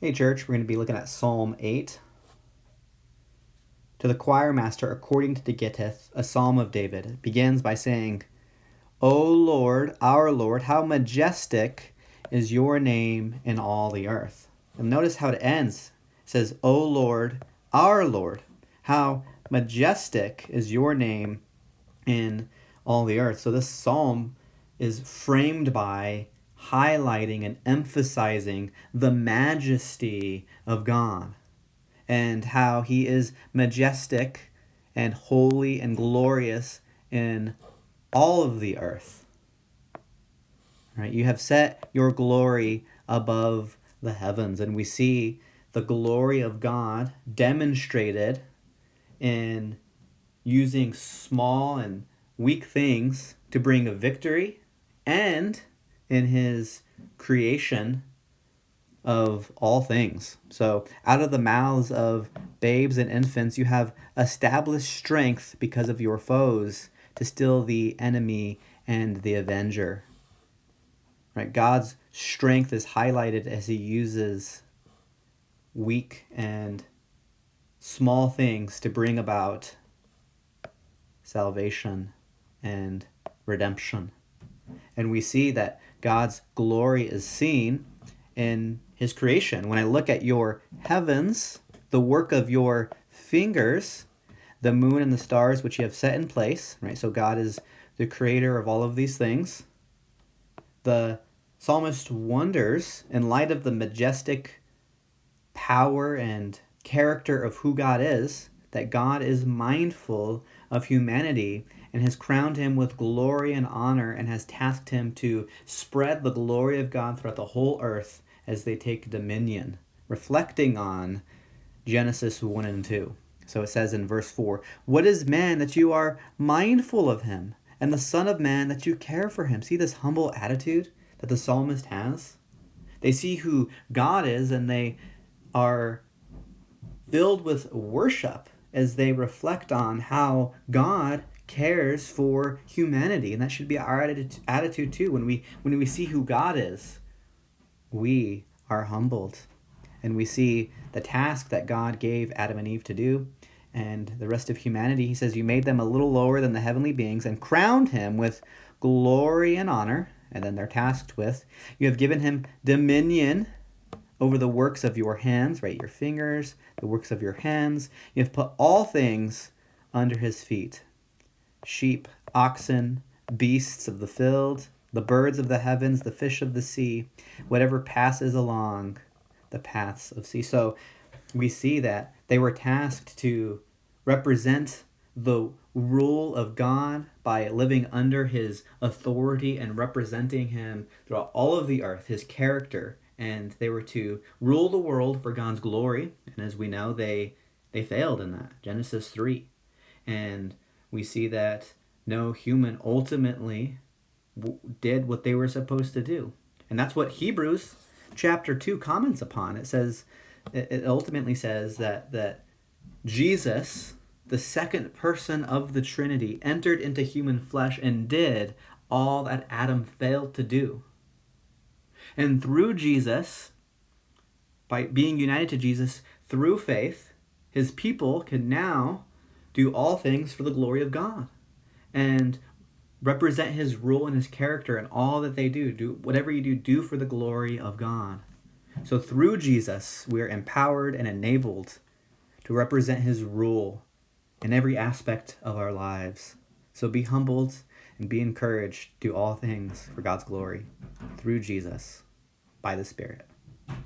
Hey church, we're going to be looking at Psalm 8. To the choir master, according to the Gittith, a psalm of David, it begins by saying, O Lord, our Lord, how majestic is your name in all the earth. And notice how it ends. It says, O Lord, our Lord, how majestic is your name in all the earth. So this psalm is framed by highlighting and emphasizing the majesty of God and how he is majestic and holy and glorious in all of the earth. Right? You have set your glory above the heavens, and we see the glory of God demonstrated in using small and weak things to bring a victory, and in his creation of all things. So out of the mouths of babes and infants you have established strength because of your foes to still the enemy and the avenger. Right? God's strength is highlighted as he uses weak and small things to bring about salvation and redemption. And we see that God's glory is seen in his creation. When I look at your heavens, the work of your fingers, the moon and the stars which you have set in place, right? So God is the creator of all of these things. The psalmist wonders, in light of the majestic power and character of who God is, that God is mindful of humanity and has crowned him with glory and honor and has tasked him to spread the glory of God throughout the whole earth as they take dominion, reflecting on Genesis 1 and 2. So it says in verse 4, What is man that you are mindful of him, and the son of man that you care for him? See this humble attitude that the psalmist has? They see who God is, and they are filled with worship as they reflect on how God cares for humanity. And that should be our attitude too. When we see who God is, we are humbled. And we see the task that God gave Adam and Eve to do and the rest of humanity. He says, you made them a little lower than the heavenly beings and crowned him with glory and honor. And then they're tasked with, you have given him dominion over the works of your hands, right? Your fingers, the works of your hands. You have put all things under his feet. Sheep, oxen, beasts of the field, the birds of the heavens, the fish of the sea, whatever passes along the paths of sea. So we see that they were tasked to represent the rule of God by living under his authority and representing him throughout all of the earth, his character. And they were to rule the world for God's glory. And as we know, they failed in that. Genesis 3. And we see that no human ultimately did what they were supposed to do. And that's what Hebrews chapter 2 comments upon. It ultimately says that Jesus, the second person of the Trinity, entered into human flesh and did all that Adam failed to do. And through Jesus, by being united to Jesus through faith, his people can now do all things for the glory of God and represent his rule and his character in all that they do. Do whatever you do for the glory of God. So through Jesus, we are empowered and enabled to represent his rule in every aspect of our lives. So be humbled and be encouraged to do all things for God's glory through Jesus by the Spirit.